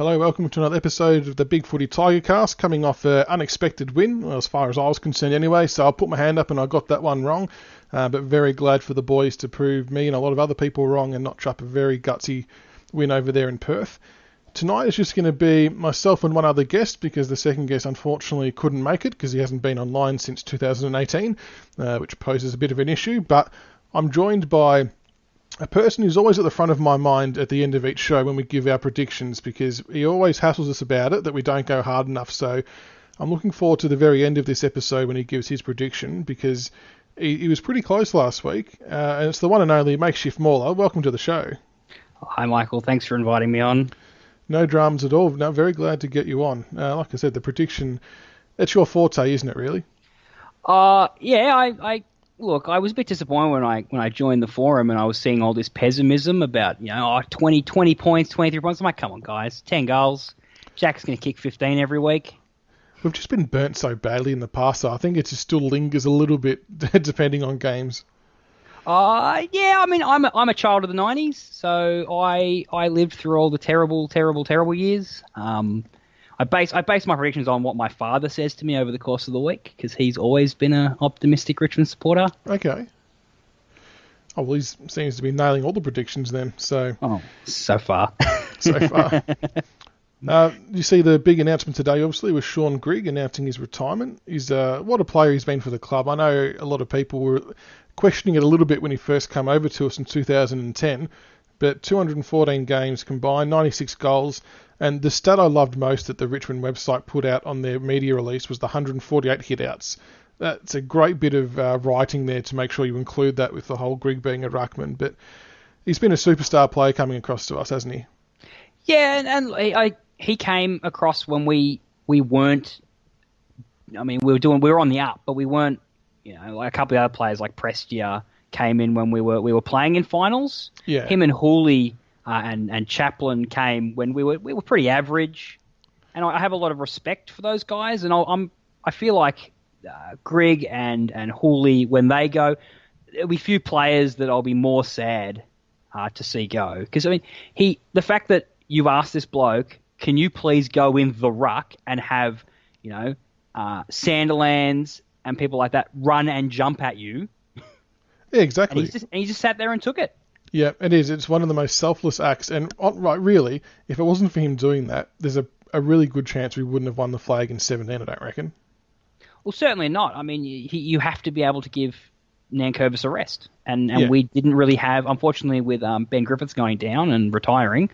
Hello, welcome to another episode of the BigFooty Tigercast, coming off an unexpected win, well, as far as I was concerned anyway, so I put my hand up and I got that one wrong, but very glad for the boys to prove me and a lot of other people wrong and notch up a very gutsy win over there in Perth. Tonight is just going to be myself and one other guest, because the second guest unfortunately couldn't make it because he hasn't been online since 2018, which poses a bit of an issue, but I'm joined by a person who's always at the front of my mind at the end of each show when we give our predictions, because he always hassles us about it, that we don't go hard enough. So I'm looking forward to the very end of this episode when he gives his prediction, because he was pretty close last week. And it's the one and only Makeshft Mauler. Welcome to the show. Hi, Michael. Thanks for inviting me on. No dramas at all. No, very glad to get you on. Like I said, the prediction, that's your forte, isn't it, really? Yeah, Look, I was a bit disappointed when I joined the forum and I was seeing all this pessimism about, 20 points, 23 points. I'm like, come on, guys, 10 goals. Jack's going to kick 15 every week. We've just been burnt so badly in the past, so I think it just still lingers a little bit depending on games. Yeah, I mean, I'm a child of the 90s, so I lived through all the terrible years. I base my predictions on what my father says to me over the course of the week, because he's always been an optimistic Richmond supporter. Okay. Oh, well, he seems to be nailing all the predictions then. So. Oh, so far. So far. You see the big announcement today, obviously, with Sean Grigg announcing his retirement. He's what a player he's been for the club. I know a lot of people were questioning it a little bit when he first came over to us in 2010, but 214 games combined, 96 goals. And the stat I loved most that the Richmond website put out on their media release was the 148 hit-outs. That's a great bit of writing there to make sure you include that with the whole Grigg being a ruckman. But he's been a superstar player coming across to us, hasn't he? Yeah, and he came across when we weren't. I mean, we were on the up, but we weren't. Like a couple of other players like Prestia came in when we were playing in finals. Yeah. Him and Hooley. And Chaplin came when we were pretty average, and I have a lot of respect for those guys. And I feel like Grigg and Hooley, when they go, there'll be few players that I'll be more sad to see go. Because I mean, the fact that you've asked this bloke, can you please go in the ruck and have Sanderlands and people like that run and jump at you? Yeah, exactly. And he just sat there and took it. Yeah, it is. It's one of the most selfless acts. And right, really, if it wasn't for him doing that, there's a really good chance we wouldn't have won the flag in 17, I don't reckon. Well, certainly not. I mean, you have to be able to give Nankervis a rest. And yeah. We didn't really have, unfortunately, with Ben Griffiths going down and retiring,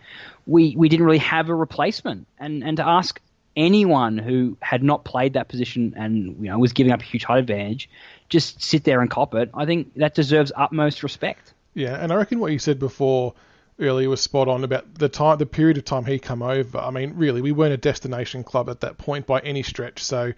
we didn't really have a replacement. And to ask anyone who had not played that position and was giving up a huge height advantage, just sit there and cop it, I think that deserves utmost respect. Yeah, and I reckon what you said before earlier was spot on about the period of time he come over. I mean, really, we weren't a destination club at that point by any stretch. So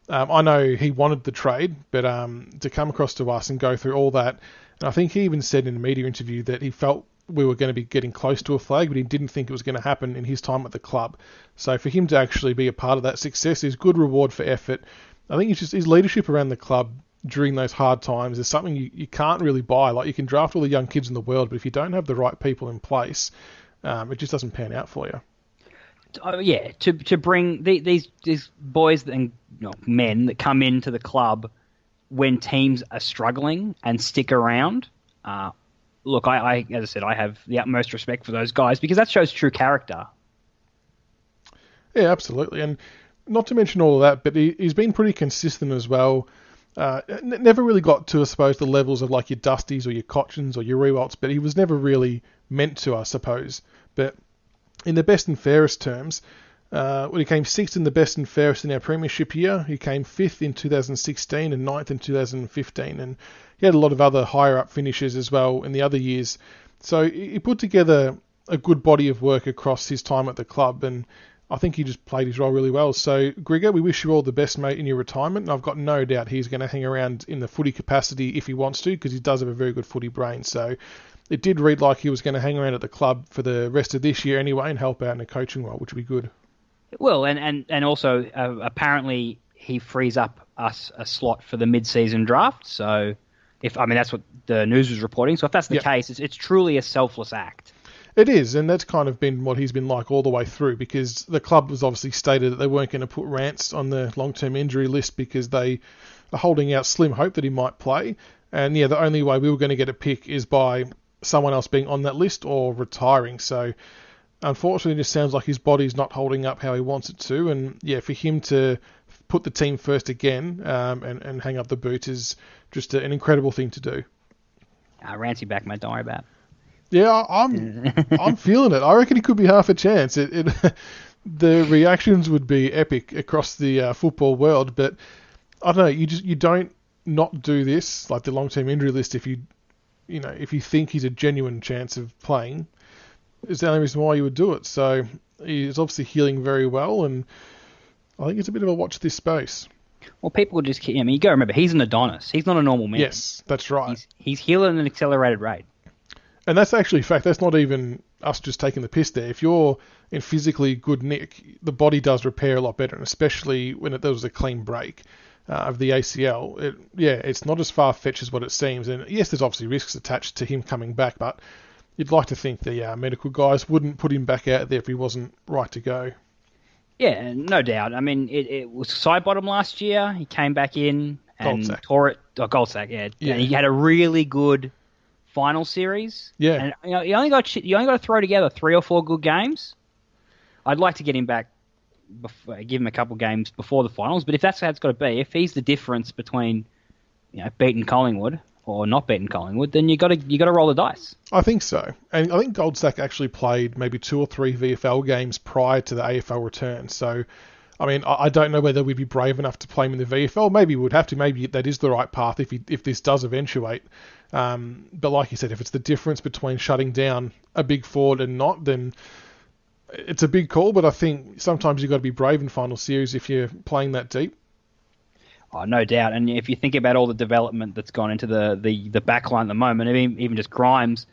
I know he wanted the trade, but to come across to us and go through all that, and I think he even said in a media interview that he felt we were going to be getting close to a flag, but he didn't think it was going to happen in his time at the club. So for him to actually be a part of that success is good reward for effort. I think it's just his leadership around the club during those hard times is something you can't really buy. Like, you can draft all the young kids in the world, but if you don't have the right people in place, it just doesn't pan out for you. Yeah, to bring these boys and men that come into the club when teams are struggling and stick around. Look, I as I said, I have the utmost respect for those guys because that shows true character. Yeah, absolutely. And not to mention all of that, but he's been pretty consistent as well. Never really got to, I suppose, the levels of like your Dusties or your Cotchins or your Rewalts, but he was never really meant to, I suppose. But in the best and fairest terms, he came sixth in the best and fairest in our premiership year. He came fifth in 2016 and ninth in 2015, and he had a lot of other higher up finishes as well in the other years. So he put together a good body of work across his time at the club, and I think he just played his role really well. So, Grigger, we wish you all the best, mate, in your retirement. And I've got no doubt he's going to hang around in the footy capacity if he wants to, because he does have a very good footy brain. So, it did read like he was going to hang around at the club for the rest of this year anyway and help out in a coaching role, which would be good. Well, and also, apparently, he frees up us a slot for the mid-season draft. So, that's what the news was reporting. So, if that's the case, it's truly a selfless act. It is, and that's kind of been what he's been like all the way through, because the club was obviously stated that they weren't going to put Rance on the long-term injury list because they are holding out slim hope that he might play. And yeah, the only way we were going to get a pick is by someone else being on that list or retiring. So unfortunately, it just sounds like his body's not holding up how he wants it to. And yeah, for him to put the team first again and hang up the boot is just an incredible thing to do. Rancy back, mate. Don't worry about it. Yeah, I'm feeling it. I reckon he could be half a chance. The reactions would be epic across the football world, but I don't know. You don't not do this, like the long-term injury list, if you think he's a genuine chance of playing. It's the only reason why you would do it. So he's obviously healing very well, and I think it's a bit of a watch this space. Well, people just keep. I mean, you got to remember, he's an Adonis. He's not a normal man. Yes, that's right. He's healing at an accelerated rate. And that's actually a fact. That's not even us just taking the piss there. If you're in physically good nick, the body does repair a lot better, and especially when there was a clean break of the ACL. It's not as far-fetched as what it seems. And yes, there's obviously risks attached to him coming back, but you'd like to think the medical guys wouldn't put him back out there if he wasn't right to go. Yeah, no doubt. I mean, it was side bottom last year. He came back in and tore it. Oh, Goldsack, yeah. And he had a really good final series. Yeah. And you only got to throw together 3 or 4 good games. I'd like to get him back, give him a couple games before the finals. But if that's how it's got to be, if he's the difference between beating Collingwood or not beating Collingwood, then you got to roll the dice. I think so, and I think Goldsack actually played maybe 2 or 3 VFL games prior to the AFL return. So, I mean, I don't know whether we'd be brave enough to play him in the VFL. Maybe we would have to. Maybe that is the right path if this does eventuate. But like you said, if it's the difference between shutting down a big forward and not, then it's a big call. But I think sometimes you've got to be brave in final series if you're playing that deep. Oh, no doubt. And if you think about all the development that's gone into the back line at the moment, even just Grimes,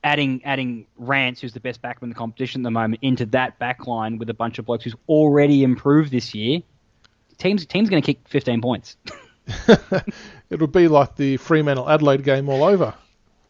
adding Rance, who's the best backman in the competition at the moment, into that back line with a bunch of blokes who's already improved this year, team's going to kick 15 points. It'll be like the Fremantle-Adelaide game all over.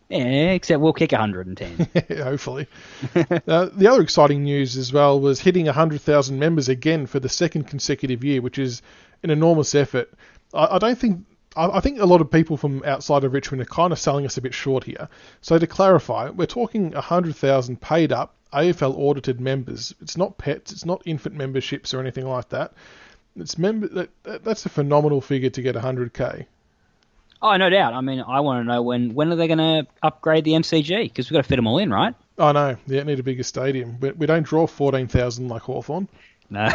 Yeah, except we'll kick 110. Hopefully. The other exciting news as well was hitting 100,000 members again for the second consecutive year, which is an enormous effort. I think a lot of people from outside of Richmond are kind of selling us a bit short here. So to clarify, we're talking 100,000 paid up AFL audited members. It's not pets, it's not infant memberships or anything like that. It's that's a phenomenal figure to get 100k. Oh, no doubt. I mean, I want to know when are they going to upgrade the MCG, because we've got to fit them all in, right? I know. Yeah, need a bigger stadium. We don't draw 14,000 like Hawthorn. No.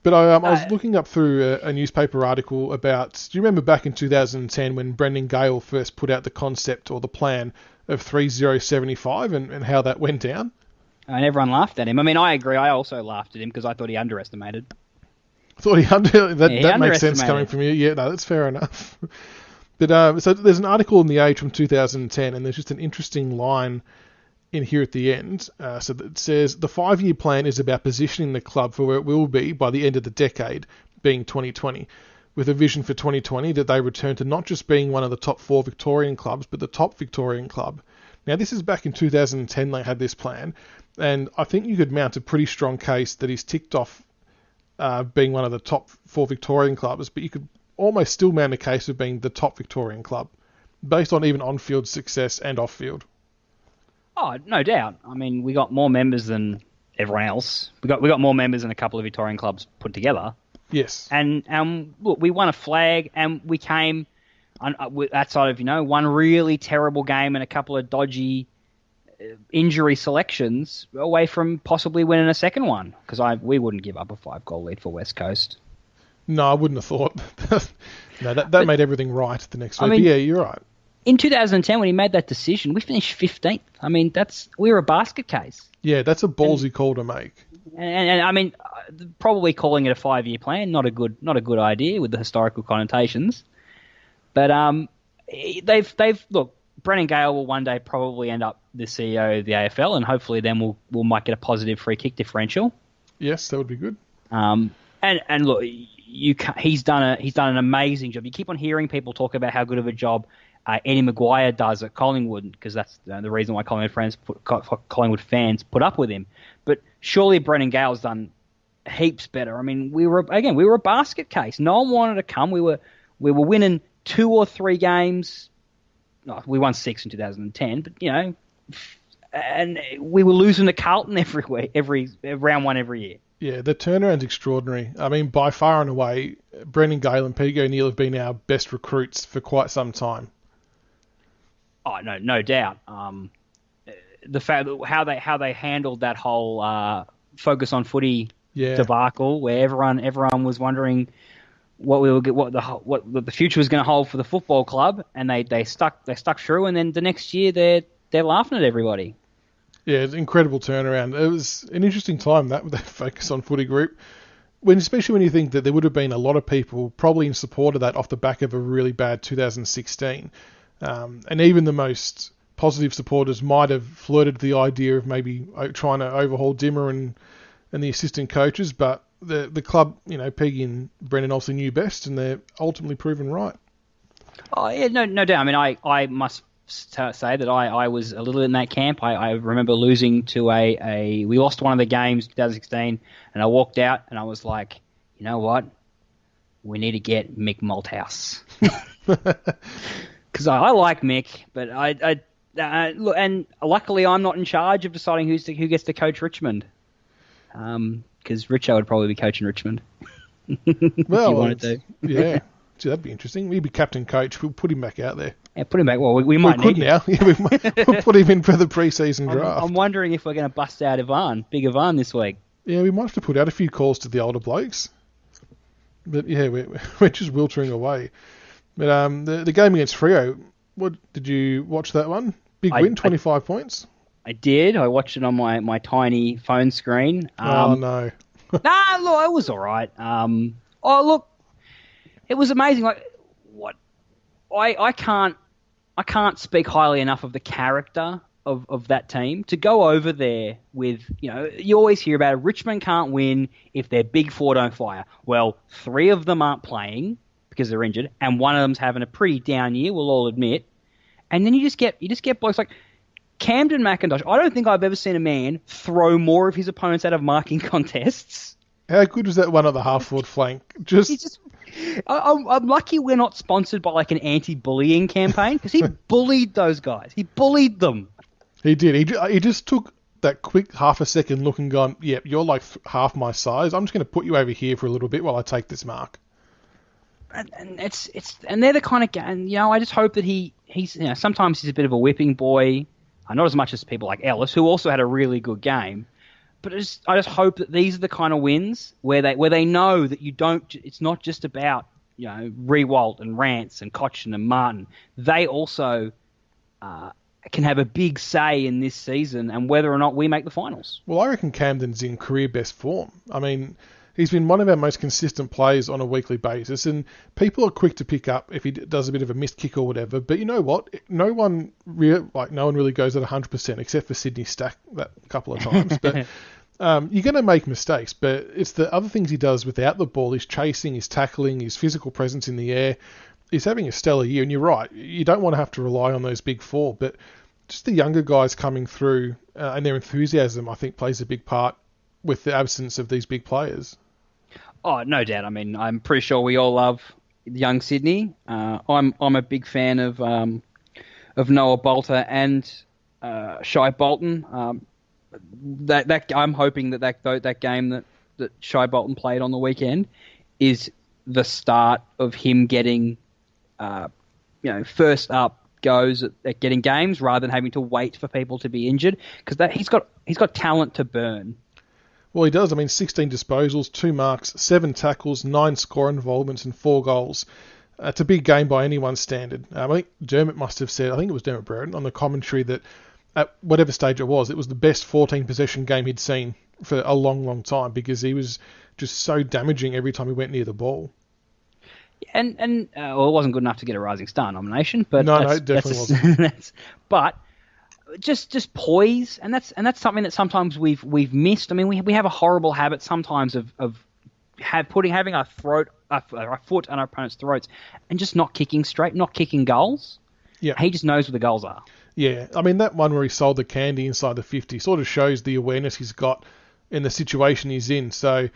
But I was looking up through a newspaper article about, do you remember back in 2010 when Brendan Gale first put out the concept or the plan of 3075 and how that went down? And everyone laughed at him. I mean, I agree. I also laughed at him because I thought he underestimated. That makes sense coming from you. Yeah, no, that's fair enough. But so there's an article in The Age from 2010, and there's just an interesting line in here at the end. So it says, the 5-year plan is about positioning the club for where it will be by the end of the decade, being 2020, with a vision for 2020 that they return to not just being one of the top 4 Victorian clubs, but the top Victorian club. Now, this is back in 2010 they had this plan, and I think you could mount a pretty strong case that he's ticked off being one of the top 4 Victorian clubs, but you could almost still mount a case of being the top Victorian club, based on even on-field success and off-field. Oh, no doubt. I mean, we got more members than everyone else. We got more members than a couple of Victorian clubs put together. Yes. And look, we won a flag, and we came outside of one really terrible game and a couple of dodgy injury selections away from possibly winning a second one, because we wouldn't give up a 5-goal lead for West Coast. No, I wouldn't have thought. No, that made everything right the next week. I mean, yeah, you're right. In 2010, when he made that decision, we finished 15th. I mean, we were a basket case. Yeah, that's a ballsy call to make. And I mean, probably calling it a 5-year plan, not a good idea with the historical connotations. But they've look. Brennan Gale will one day probably end up the CEO of the AFL, and hopefully then we might get a positive free kick differential. Yes, that would be good. And look, he's done an amazing job. You keep on hearing people talk about how good of a job Eddie Maguire does at Collingwood, because that's the reason why Collingwood fans put up with him. But surely Brendan Gale's done heaps better. I mean, we were a basket case. No one wanted to come. We were winning 2 or 3 games. No, we won 6 in 2010, but and we were losing to Carlton every round 1 every year. Yeah, the turnaround's extraordinary. I mean, by far and away, Brendan Gale and Pete O'Neill have been our best recruits for quite some time. Oh, no doubt. The fact that how they handled that whole focus on footy debacle, where everyone was wondering what the future was going to hold for the football club, and they stuck through, and then the next year they're laughing at everybody. Yeah, it's an incredible turnaround. It was an interesting time with that focus on footy group, especially when you think that there would have been a lot of people probably in support of that off the back of a really bad 2016, and even the most positive supporters might have flirted the idea of maybe trying to overhaul Dimmer and the assistant coaches, but the club, Peggy and Brendan obviously knew best, and they're ultimately proven right. Oh yeah, no doubt. I mean, I must say that I was a little in that camp. I remember losing to we lost one of the games 2016, and I walked out and I was like, you know what, we need to get Mick Malthouse, because I like Mick, but look, and luckily I'm not in charge of deciding who gets to coach Richmond, because Richo would probably be coaching Richmond. Well, if you wanted to. Yeah. Gee, that'd be interesting. He'd be captain coach. We'll put him back out there. Yeah, put him back. Well, we might need him now. Yeah, we'll put him in for the pre-season draft. I'm wondering if we're going to bust out Big Ivan this week. Yeah, we might have to put out a few calls to the older blokes. But yeah, we're just wiltering away. But the game against Freo, did you watch that one? Big win, 25 points. I did. I watched it on my tiny phone screen. Oh no. Nah, look, it was all right. Look. It was amazing. Like, what I can't speak highly enough of the character of that team. To go over there with, you always hear about it, Richmond can't win if their big 4 don't fire. Well, 3 of them aren't playing because they're injured, and one of them's having a pretty down year, we'll all admit. And then you just get blokes like Camden McIntosh. I don't think I've ever seen a man throw more of his opponents out of marking contests. How good was that one on the half-forward flank? I'm lucky we're not sponsored by like an anti-bullying campaign, because he bullied those guys. He bullied them. He did. He just took that quick half a second look and gone, yep, you're like half my size. I'm just going to put you over here for a little bit while I take this mark. And they're the kind of guy, and I just hope that he's sometimes he's a bit of a whipping boy, not as much as people like Ellis, who also had a really good game. But I just hope that these are the kind of wins where they know that you don't. It's not just about Rewalt and Rance and Cochin and Martin. They also can have a big say in this season and whether or not we make the finals. Well, I reckon Camden's in career best form. I mean, he's been one of our most consistent players on a weekly basis, and people are quick to pick up if he does a bit of a missed kick or whatever. But you know what? No one really goes at 100%, except for Sydney Stack that couple of times. But you're going to make mistakes, but it's the other things he does without the ball, his chasing, his tackling, his physical presence in the air. He's having a stellar year, and you're right. You don't want to have to rely on those big 4, but just the younger guys coming through and their enthusiasm, I think, plays a big part with the absence of these big players. Oh, no doubt. I mean, I'm pretty sure we all love young Sydney. I'm a big fan of Noah Bolter and Shai Bolton. That I'm hoping that game that Shai Bolton played on the weekend is the start of him getting first up goes at getting games rather than having to wait for people to be injured, because he's got talent to burn. Well, he does. I mean, 16 disposals, 2 marks, 7 tackles, 9 score involvements, and 4 goals. It's a big game by anyone's standard. I think Dermot must have said, I think it was Dermot Brereton on the commentary, that at whatever stage it was the best 14 possession game he'd seen for a long, long time, because he was just so damaging every time he went near the ball. And it wasn't good enough to get a Rising Star nomination, but no, it definitely wasn't. But just poise, and that's something that sometimes we've missed. I mean, we have a horrible habit sometimes of having our foot on our opponent's throats and just not kicking straight, not kicking goals. Yeah. He just knows where the goals are. Yeah, I mean, that one where he sold the candy inside the 50 sort of shows the awareness he's got in the situation he's in. So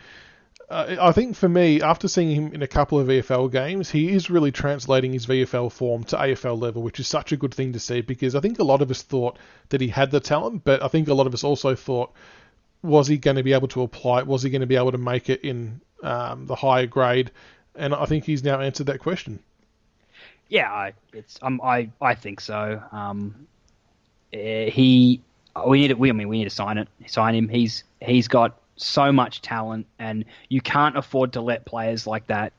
I think for me, after seeing him in a couple of VFL games, he is really translating his VFL form to AFL level, which is such a good thing to see, because I think a lot of us thought that he had the talent, but I think a lot of us also thought, was he going to be able to apply it? Was he going to be able to make it in the higher grade? And I think he's now answered that question. Yeah, I think so. We need to sign him. He's got so much talent, and you can't afford to let players like that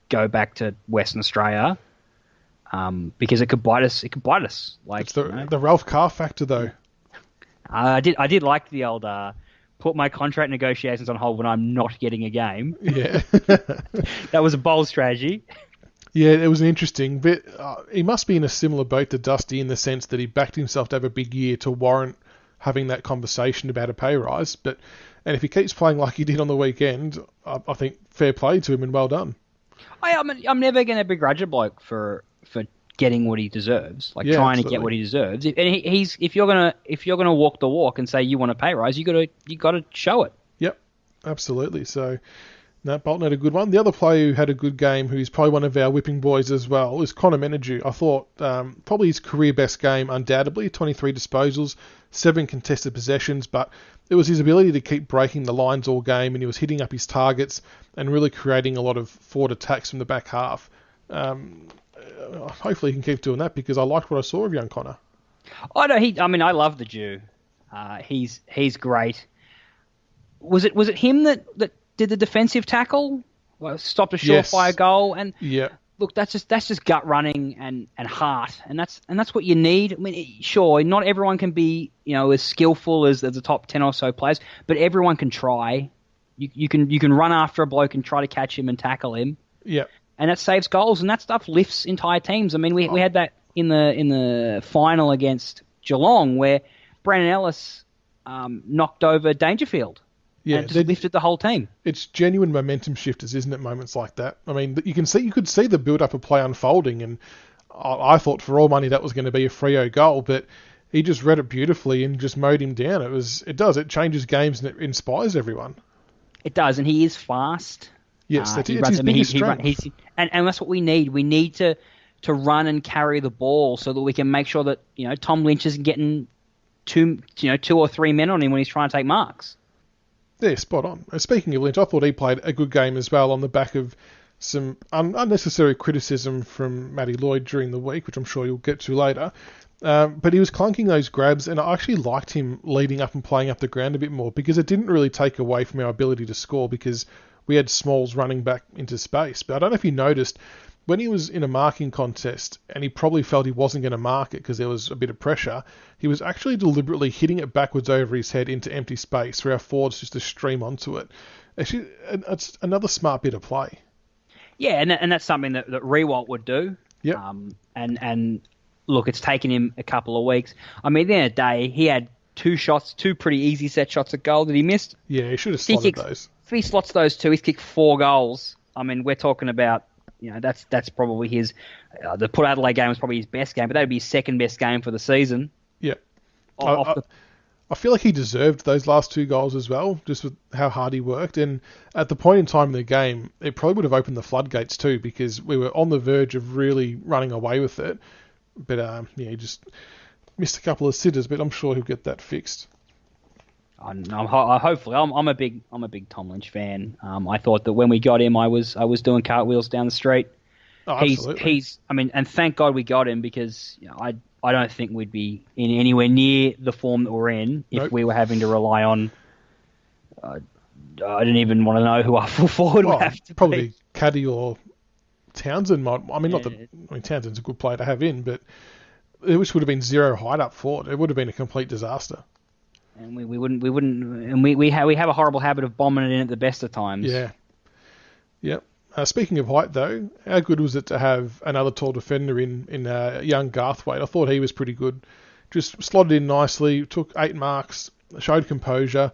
go back to Western Australia, because it could bite us. Like, it's the Ralph Carr factor, though. I did like the old put my contract negotiations on hold when I'm not getting a game. Yeah, that was a bold strategy. Yeah, it was an interesting bit. He must be in a similar boat to Dusty in the sense that he backed himself to have a big year to warrant having that conversation about a pay rise. And if he keeps playing like he did on the weekend, I think fair play to him and well done. I'm never going to begrudge a bloke for getting what he deserves, trying absolutely to get what he deserves. And if you're gonna walk the walk and say you want a pay rise, you got to show it. Yep, absolutely. So. No, Bolton had a good one. The other player who had a good game, who's probably one of our whipping boys as well, is Connor Menadue. I thought probably his career best game, undoubtedly. 23 disposals, 7 contested possessions, but it was his ability to keep breaking the lines all game, and he was hitting up his targets and really creating a lot of forward attacks from the back half. Hopefully he can keep doing that, because I liked what I saw of young Connor. I love the Jew. He's great. Was it him that did the defensive tackle? Well, stopped a surefire goal, and yeah. Look, that's just gut running and heart, and that's what you need. I mean, sure, not everyone can be as skillful as the top 10 or so players, but everyone can try. You can run after a bloke and try to catch him and tackle him. Yeah, and that saves goals, and that stuff lifts entire teams. I mean, we had that in the final against Geelong, where Brandon Ellis knocked over Dangerfield. Yeah, and it just lifted the whole team. It's genuine momentum shifters, isn't it? Moments like that. I mean, you could see the build-up of play unfolding, and I thought for all money that was going to be a Freo goal, but he just read it beautifully and just mowed him down. It changes games and it inspires everyone. It does, and he is fast. Yes, it's his biggest strength. And that's what we need. We need to run and carry the ball so that we can make sure that Tom Lynch isn't getting two or three men on him when he's trying to take marks. Yeah, spot on. Speaking of Lynch, I thought he played a good game as well on the back of some unnecessary criticism from Matty Lloyd during the week, which I'm sure you'll get to later. But he was clunking those grabs, and I actually liked him leading up and playing up the ground a bit more, because it didn't really take away from our ability to score, because we had Smalls running back into space. But I don't know if you noticed, when he was in a marking contest and he probably felt he wasn't going to mark it because there was a bit of pressure, he was actually deliberately hitting it backwards over his head into empty space for our forwards just to stream onto it. Actually, it's another smart bit of play. Yeah, and that's something that Rewalt would do. Yeah. And look, it's taken him a couple of weeks. I mean, at the end of the day, he had 2 pretty easy set shots at goal that he missed. Yeah, he should have slotted those. If he slots those 2, he's kicked 4 goals. I mean, we're talking about, that's probably his. The Port Adelaide game was probably his best game, but that would be his second best game for the season. Yeah. I feel like he deserved those last 2 goals as well, just with how hard he worked. And at the point in time in the game, it probably would have opened the floodgates too, because we were on the verge of really running away with it. But he just missed a couple of sitters, but I'm sure he'll get that fixed. Hopefully, I'm a big Tom Lynch fan. I thought that when we got him, I was doing cartwheels down the street. Oh, absolutely. And thank God we got him, because I don't think we'd be in anywhere near the form that we're in if we were having to rely on. I don't even want to know who our full forward would have to probably be. Caddy or Townsend. Townsend's a good player to have in, but which would have been 0 height up forward. It would have been a complete disaster. And we wouldn't, and we have a horrible habit of bombing it in at the best of times. Yeah. Yep. Speaking of height, though, how good was it to have another tall defender in young Garthwaite? I thought he was pretty good. Just slotted in nicely, took 8 marks, showed composure.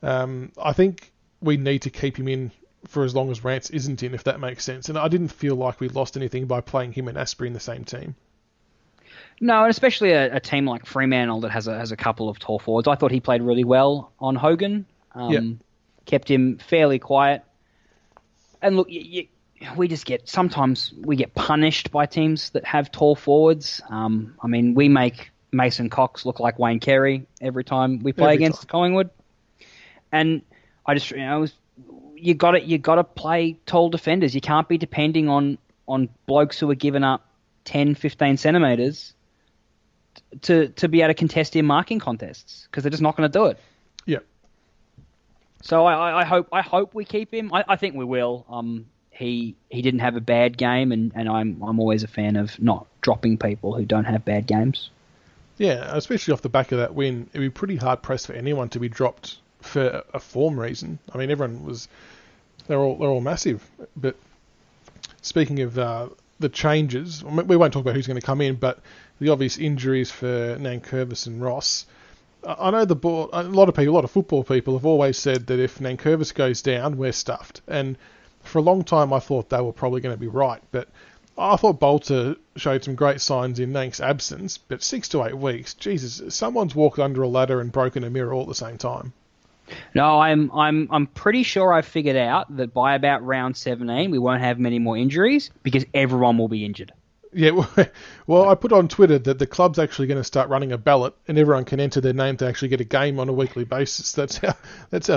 I think we need to keep him in for as long as Rance isn't in, if that makes sense. And I didn't feel like we lost anything by playing him and Asprey in the same team. No, and especially a team like Fremantle that has a couple of tall forwards. I thought he played really well on Hogan. Yeah. Kept him fairly quiet. And look, sometimes we get punished by teams that have tall forwards. I mean, we make Mason Cox look like Wayne Carey every time we play against Collingwood. And I just, you got to play tall defenders. You can't be depending on blokes who are giving up 10, 15 centimetres to be able to contest in marking contests, because they're just not going to do it. Yeah. So I hope we keep him. I think we will. He didn't have a bad game, and I'm always a fan of not dropping people who don't have bad games. Yeah, especially off the back of that win, it'd be pretty hard pressed for anyone to be dropped for a form reason. I mean, they're all massive. But speaking of the changes, we won't talk about who's going to come in, but the obvious injuries for Nankervis and Ross. I know the board. A lot of football people have always said that if Nankervis goes down, we're stuffed. And for a long time, I thought they were probably going to be right, but I thought Bolter showed some great signs in Nank's absence. But 6 to 8 weeks, Jesus, someone's walked under a ladder and broken a mirror all at the same time. No, I'm pretty sure I've figured out that by about round 17 we won't have many more injuries because everyone will be injured. Yeah, well, I put on Twitter that the club's actually going to start running a ballot, and everyone can enter their name to actually get a game on a weekly basis. That's how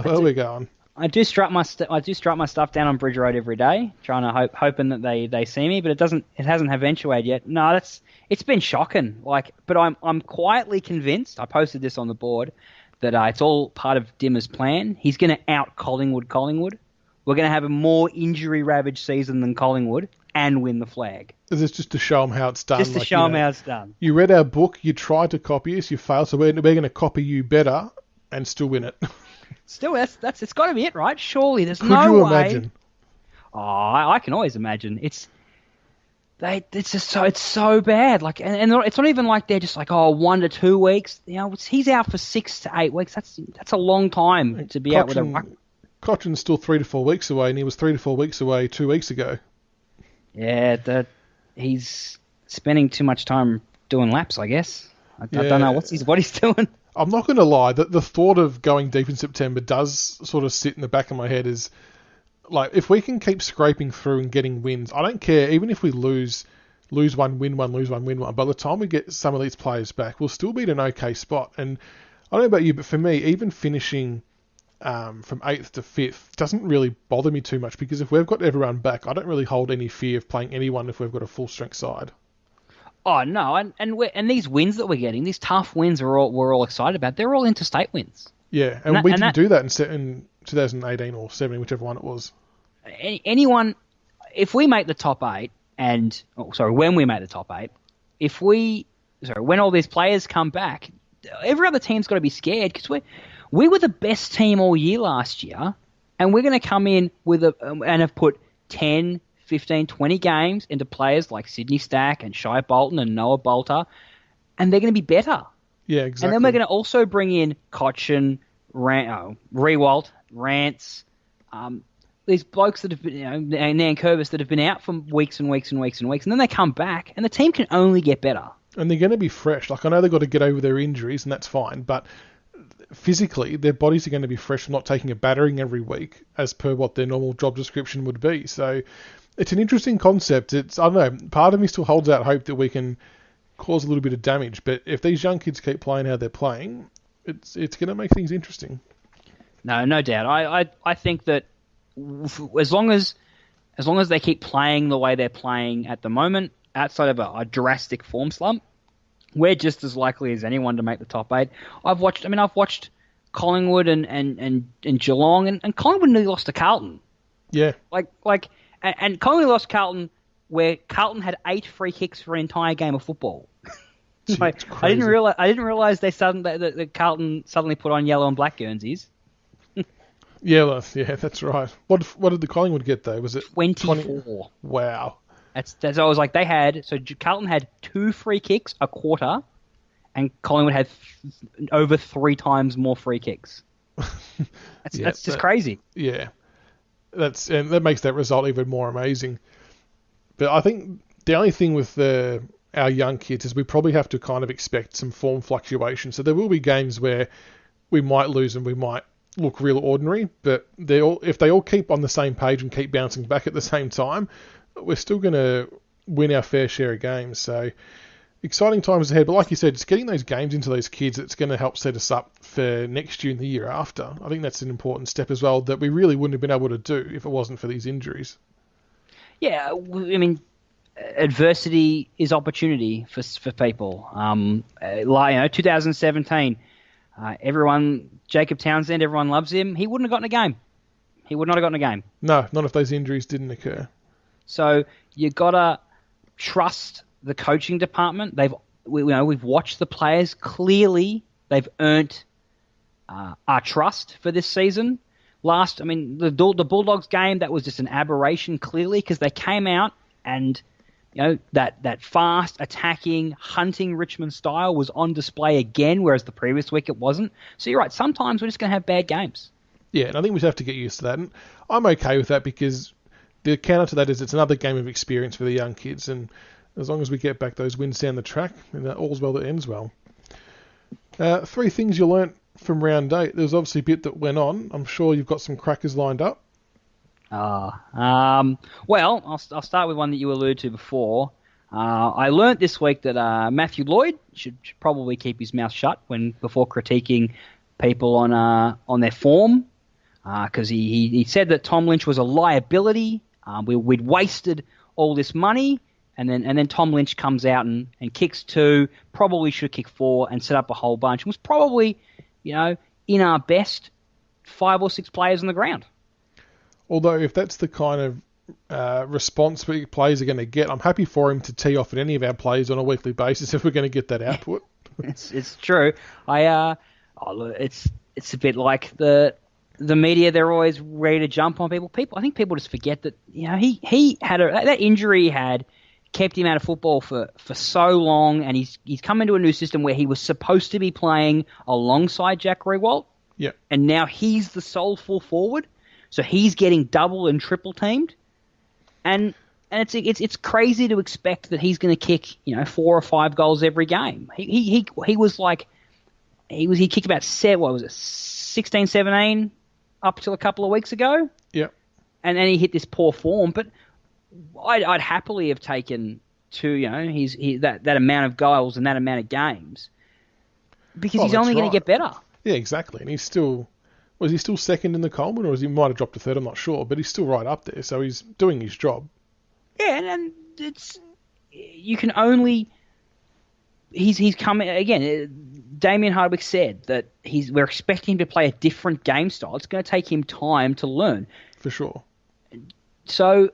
well we're going. I do strut my stuff down on Bridge Road every day, trying to hoping that they see me, but it hasn't eventuated yet. No, it's been shocking. But I'm quietly convinced. I posted this on the board that it's all part of Dimmer's plan. He's going to out Collingwood. We're going to have a more injury ravaged season than Collingwood and win the flag. Is this just to show them how it's done? Just to show them how it's done. You read our book, you tried to copy us, you failed, so we're going to copy you better and still win it. Still, it's got to be it, right? Surely, there's Could no you way. imagine? Oh, I can always imagine. It's so bad. And it's not even like they're just 1 to 2 weeks. He's out for 6 to 8 weeks. That's a long time to be out with a ruck. Cochrane's still 3 to 4 weeks away, and he was 3 to 4 weeks away 2 weeks ago. Yeah, he's spending too much time doing laps, I guess. I don't know what he's doing. I'm not going to lie, the thought of going deep in September does sort of sit in the back of my head is, if we can keep scraping through and getting wins, I don't care, even if we lose one, win one, lose one, win one, by the time we get some of these players back, we'll still be in an okay spot. And I don't know about you, but for me, even finishing from 8th to 5th doesn't really bother me too much, because if we've got everyone back, I don't really hold any fear of playing anyone if we've got a full-strength side. Oh no, and these wins that we're getting, these tough wins we're all excited about. They're all interstate wins. Yeah, and we didn't do that in 2018 or 17, whichever one it was. Anyone, if we make the top 8, when we make the top 8, when all these players come back, every other team's got to be scared, because we were the best team all year last year, and we're going to come in and have put 10, 15, 20 games into players like Sydney Stack and Shai Bolton and Noah Bolter, and they're going to be better. Yeah, exactly. And then we're going to also bring in Cochin, Rewalt, Rance, these blokes that have been, and Nankervis that have been out for weeks and weeks and weeks and weeks, and then they come back, and the team can only get better. And they're going to be fresh. I know they've got to get over their injuries, and that's fine, but physically, their bodies are going to be fresh from not taking a battering every week, as per what their normal job description would be. So it's an interesting concept. I don't know, part of me still holds out hope that we can cause a little bit of damage, but if these young kids keep playing how they're playing, it's going to make things interesting. No doubt. I think that as long as they keep playing the way they're playing at the moment, outside of a drastic form slump, we're just as likely as anyone to make the top 8. I've watched Collingwood and Geelong, and Collingwood nearly lost to Carlton. Yeah. And Collingwood lost Carlton, where Carlton had 8 free kicks for an entire game of football. I didn't realize that Carlton suddenly put on yellow and black Guernseys. Yeah, that's right. What did the Collingwood get though? Was it 24? Wow. That's I was like, Carlton had 2 free kicks a quarter, and Collingwood had over 3 times more free kicks. That's just crazy. Yeah, and that makes that result even more amazing. But I think the only thing with our young kids is we probably have to kind of expect some form fluctuation. So there will be games where we might lose and we might look real ordinary, but if they all keep on the same page and keep bouncing back at the same time, we're still going to win our fair share of games. So exciting times ahead. But like you said, just getting those games into those kids, it's going to help set us up for next year and the year after. I think that's an important step as well that we really wouldn't have been able to do if it wasn't for these injuries. Yeah, I mean, adversity is opportunity for people. 2017, Jacob Townsend, everyone loves him. He wouldn't have gotten a game. He would not have gotten a game. No, not if those injuries didn't occur. So you gotta trust the coaching department. We've watched the players. Clearly, they've earned our trust for this season. The Bulldogs game, that was just an aberration, clearly, because they came out and that fast, attacking, hunting Richmond style was on display again, whereas the previous week it wasn't. So you're right. Sometimes we're just going to have bad games. Yeah, and I think we have to get used to that. And I'm okay with that because the counter to that is it's another game of experience for the young kids. And as long as we get back those wins down the track, then all's well that ends well. 3 things you learnt from round 8. There's obviously a bit that went on. I'm sure you've got some crackers lined up. Well, I'll start with one that you alluded to before. I learnt this week that Matthew Lloyd should probably keep his mouth shut before critiquing people on their form, because he said that Tom Lynch was a liability. We'd wasted all this money, and then Tom Lynch comes out and kicks 2, probably should kick 4, and set up a whole bunch. It was probably, in our best 5 or 6 players on the ground. Although if that's the kind of response players are going to get, I'm happy for him to tee off at any of our players on a weekly basis if we're going to get that output. It's true. It's a bit like the media. They're always ready to jump on people. I think people just forget that he had that injury he had kept him out of football for so long, and he's come into a new system where he was supposed to be playing alongside Jack Riewoldt. Yeah. And now he's the sole full forward. So he's getting double and triple teamed, and it's crazy to expect that he's going to kick 4 or 5 goals every game. He kicked about 16, 17 up till a couple of weeks ago. Yeah, and then he hit this poor form. But I'd happily have taken that amount of goals and that amount of games because he's only going to get better. Yeah, exactly, and he's still. Was he still second in the Coleman, or he might have dropped to third? I'm not sure, but he's still right up there, so he's doing his job. Yeah, and you can only he's coming again. Damien Hardwick said that we're expecting him to play a different game style. It's going to take him time to learn, for sure. So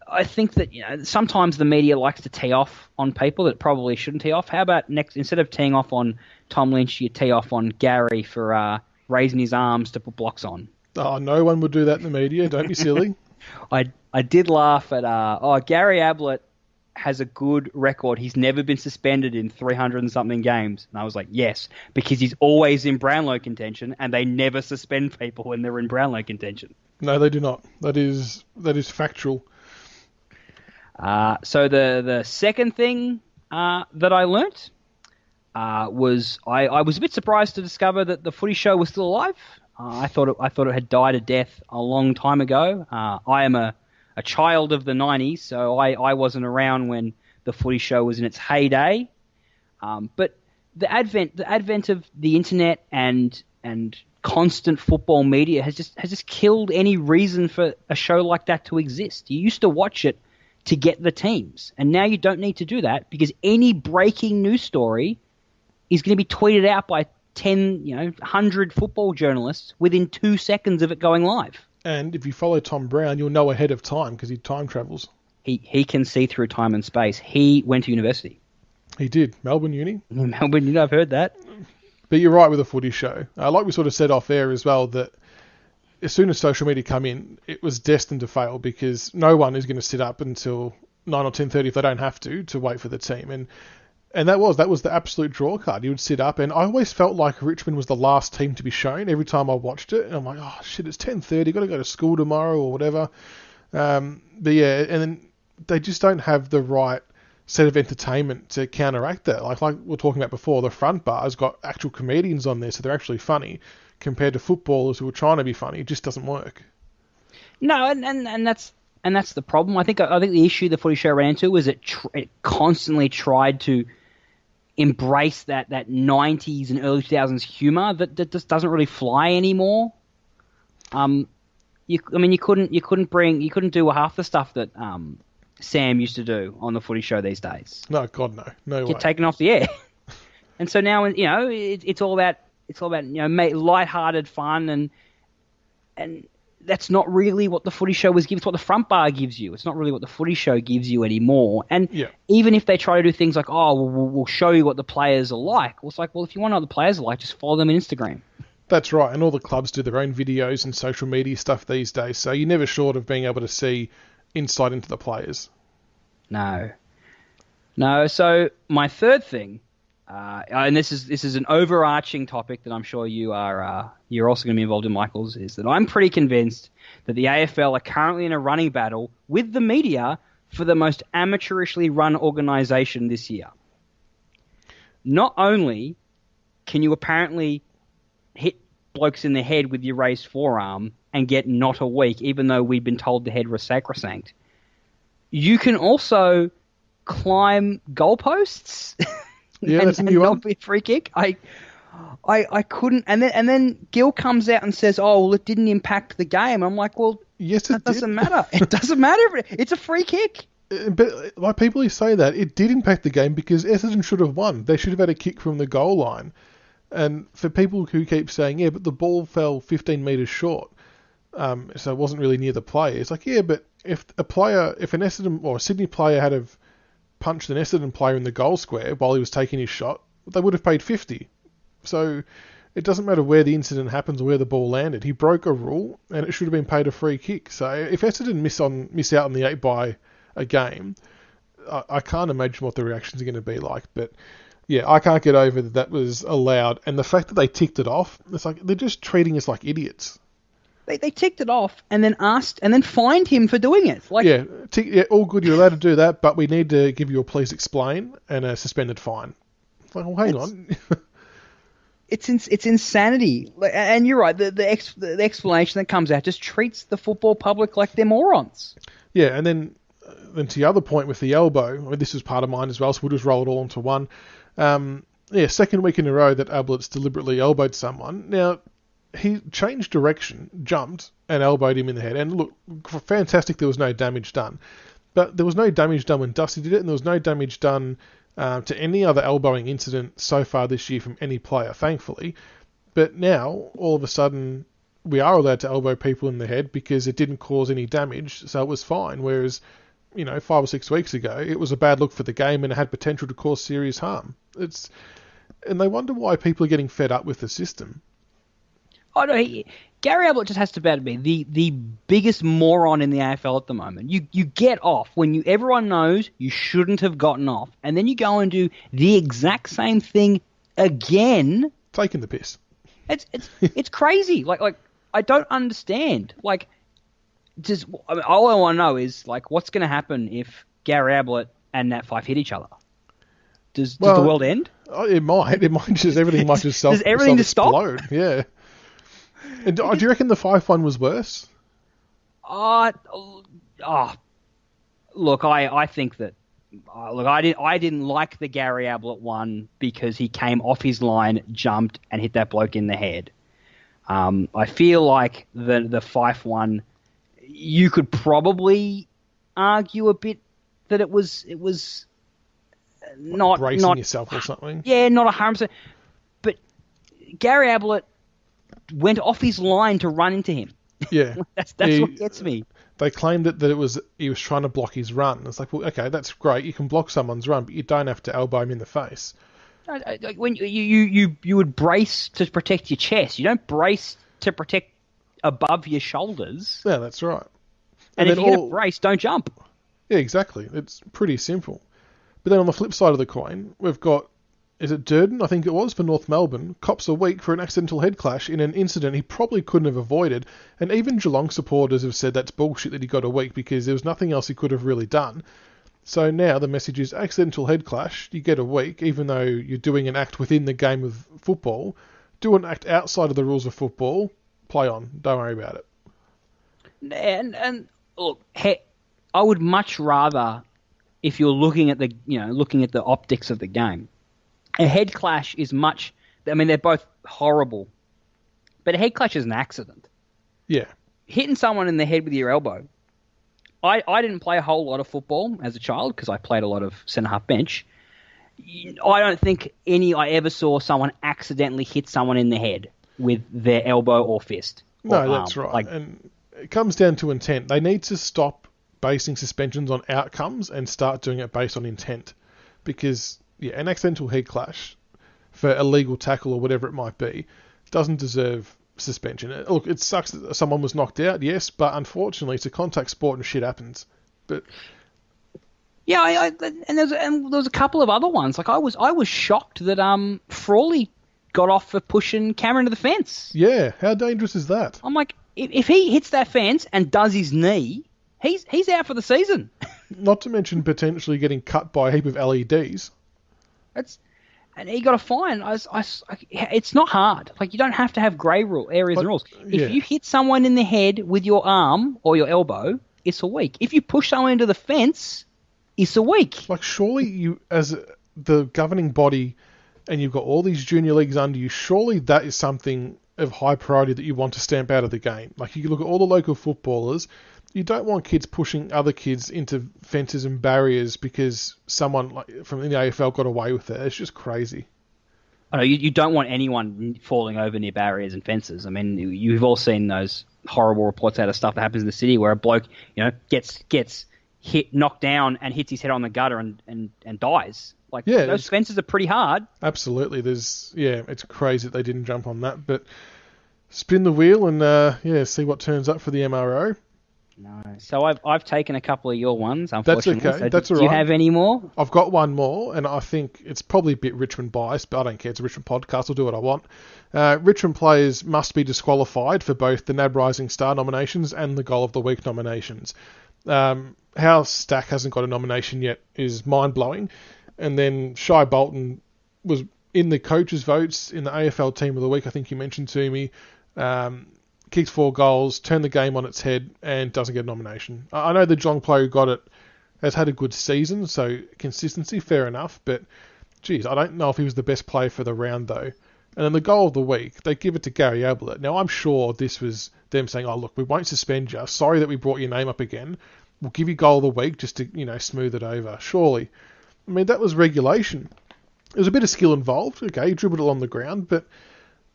I think that sometimes the media likes to tee off on people that probably shouldn't tee off. How about instead of teeing off on Tom Lynch, you tee off on Gary for raising his arms to put blocks on. Oh, no one would do that in the media. Don't be silly. I did laugh at Gary Ablett has a good record. He's never been suspended in 300 and something games. And I was like, yes, because he's always in Brownlow contention, and they never suspend people when they're in Brownlow contention. No, they do not. That is factual. So the second thing that I learnt was I was a bit surprised to discover that the Footy Show was still alive. I thought it had died a death a long time ago. I am a child of the 90s, so I wasn't around when the Footy Show was in its heyday. But the advent of the internet and constant football media has just killed any reason for a show like that to exist. You used to watch it to get the teams, and now you don't need to do that because any breaking news story is going to be tweeted out by 100 football journalists within 2 seconds of it going live. And if you follow Tom Brown, you'll know ahead of time because he time travels. He can see through time and space. He went to university. He did. Melbourne Uni. Melbourne Uni, I've heard that. But you're right with the Footy Show. Like we sort of said off air as well, that as soon as social media come in, it was destined to fail because no one is going to sit up until 9 or 10:30 if they don't have to wait for the team. And that was the absolute draw card. You would sit up, and I always felt like Richmond was the last team to be shown every time I watched it. And I'm like, oh shit, it's 10:30, got to go to school tomorrow or whatever. But yeah, and then they just don't have the right set of entertainment to counteract that. Like we were talking about before, the front bar's got actual comedians on there, so they're actually funny, compared to footballers who are trying to be funny. It just doesn't work. No, and that's the problem. I think the issue the Footy Show ran into was it constantly tried to embrace that 90s and early 2000s humor that just doesn't really fly anymore. You couldn't do half the stuff that Sam used to do on the Footy Show these days. No, God, no way. Get taken off the air. And so now, it's all about lighthearted fun, and that's not really what the Footy Show was giving. It's what the front bar gives you. It's not really what the Footy Show gives you anymore. And even if they try to do things like, we'll show you what the players are like, well, it's like, well, if you want to know what the players are like, just follow them on Instagram. That's right, and all the clubs do their own videos and social media stuff these days, so you're never short of being able to see insight into the players. No. So my third thing, and this is an overarching topic that I'm sure you're also going to be involved in, Michaels, is that I'm pretty convinced that the AFL are currently in a running battle with the media for the most amateurishly run organisation this year. Not only can you apparently hit blokes in the head with your raised forearm and get not a week, even though we've been told the head was sacrosanct, you can also climb goalposts and not be a free kick. I couldn't, and then Gil comes out and says, "Oh, well, it didn't impact the game." I'm like, "Well, yes, that doesn't matter. It doesn't matter. It's a free kick." But like people who say that, it did impact the game because Essendon should have won. They should have had a kick from the goal line. And for people who keep saying, "Yeah, but the ball fell 15 metres short, so it wasn't really near the player," it's like, yeah, but if an Essendon or a Sydney player had have punched an Essendon player in the goal square while he was taking his shot, they would have paid 50. So it doesn't matter where the incident happens or where the ball landed. He broke a rule, and it should have been paid a free kick. So if Essendon miss out on the 8 by a game, I can't imagine what the reactions are going to be like. But yeah, I can't get over that was allowed, and the fact that they ticked it off, it's like they're just treating us like idiots. They ticked it off and then fined him for doing it. All good, you're allowed to do that, but we need to give you a please explain and a suspended fine. It's like, well, hang on. It's insanity. And you're right, the explanation that comes out just treats the football public like they're morons. Yeah, and then to the other point with the elbow, I mean, this was part of mine as well, so we'll just roll it all into one. Second week in a row that Ablett's deliberately elbowed someone. Now, he changed direction, jumped, and elbowed him in the head. And look, fantastic, there was no damage done. But there was no damage done when Dusty did it, and there was no damage done to any other elbowing incident so far this year from any player, thankfully. But now, all of a sudden, we are allowed to elbow people in the head because it didn't cause any damage, so it was fine. Whereas, 5 or 6 weeks ago, it was a bad look for the game and it had potential to cause serious harm. And they wonder why people are getting fed up with the system. Oh no, Gary Ablett just has to be the biggest moron in the AFL at the moment. You get off when everyone knows you shouldn't have gotten off, and then you go and do the exact same thing again. Taking the piss. It's crazy. Like I don't understand. All I want to know is what's going to happen if Gary Ablett and Nat Fyfe hit each other? Does the world end? It might. It might just everything might just Does everything just explode. Stop? Yeah. And do you reckon the Fyfe one was worse? Look, I think that. Look, I didn't like the Gary Ablett one because he came off his line, jumped, and hit that bloke in the head. I feel like the Fyfe one, you could probably argue a bit that it was not bracing yourself or something. Yeah, not 100%. But Gary Ablett went off his line to run into him. Yeah, that's what gets me. They claimed that he was trying to block his run. It's like, well, okay, that's great. You can block someone's run, but you don't have to elbow him in the face. When you would brace to protect your chest, you don't brace to protect above your shoulders. Yeah, that's right. And if you're going to brace, don't jump. Yeah, exactly. It's pretty simple. But then on the flip side of the coin, we've got, is it Durden? I think it was, for North Melbourne. Cops a week for an accidental head clash in an incident he probably couldn't have avoided. And even Geelong supporters have said that's bullshit that he got a week because there was nothing else he could have really done. So now the message is accidental head clash. You get a week, even though you're doing an act within the game of football. Do an act outside of the rules of football. Play on. Don't worry about it. And look, I would much rather, if you're looking at the optics of the game, a head clash is much. I mean, they're both horrible, but a head clash is an accident. Yeah. Hitting someone in the head with your elbow. I didn't play a whole lot of football as a child because I played a lot of centre-half bench. I don't think I ever saw someone accidentally hit someone in the head with their elbow or fist. Or No, that's arm. right. And it comes down to intent. They need to stop basing suspensions on outcomes and start doing it based on intent. Because, an accidental head clash for illegal tackle or whatever it might be doesn't deserve suspension. Look, it sucks that someone was knocked out, yes, but unfortunately it's a contact sport and shit happens. But yeah, and there was a couple of other ones. Like I was shocked that Frawley got off for pushing Cameron to the fence. Yeah, how dangerous is that? I'm like, if he hits that fence and does his knee, he's out for the season. Not to mention potentially getting cut by a heap of LEDs. And he got a fine. It's not hard. Like, you don't have to have grey areas and rules. If you hit someone in the head with your arm or your elbow, it's a week. If you push someone into the fence, it's a week. Like, surely you, as the governing body, and you've got all these junior leagues under you, surely that is something of high priority that you want to stamp out of the game. Like, you look at all the local footballers, you don't want kids pushing other kids into fences and barriers because someone from the AFL got away with it. It's just crazy. I know you don't want anyone falling over near barriers and fences. I mean, you've all seen those horrible reports out of stuff that happens in the city where a bloke, gets hit, knocked down, and hits his head on the gutter and dies. Like, those fences are pretty hard. Absolutely. It's crazy that they didn't jump on that. But spin the wheel and see what turns up for the MRO. No. So I've taken a couple of your ones, unfortunately. That's okay. So That's all right. Do you have any more? I've got one more, and I think it's probably a bit Richmond biased, but I don't care. It's a Richmond podcast. I'll do what I want. Richmond players must be disqualified for both the NAB Rising Star nominations and the Goal of the Week nominations. How Stack hasn't got a nomination yet is mind-blowing. And then Shai Bolton was in the coaches' votes in the AFL Team of the Week, I think you mentioned to me. Kicks 4 goals, turned the game on its head, and doesn't get a nomination. I know the Geelong player who got it has had a good season, so consistency, fair enough, but geez, I don't know if he was the best player for the round, though. And then the Goal of the Week, they give it to Gary Ablett. Now, I'm sure this was them saying, oh, look, we won't suspend you. Sorry that we brought your name up again. We'll give you Goal of the Week just to, smooth it over. Surely. I mean, that was regulation. There was a bit of skill involved. Okay, he dribbled it on the ground, but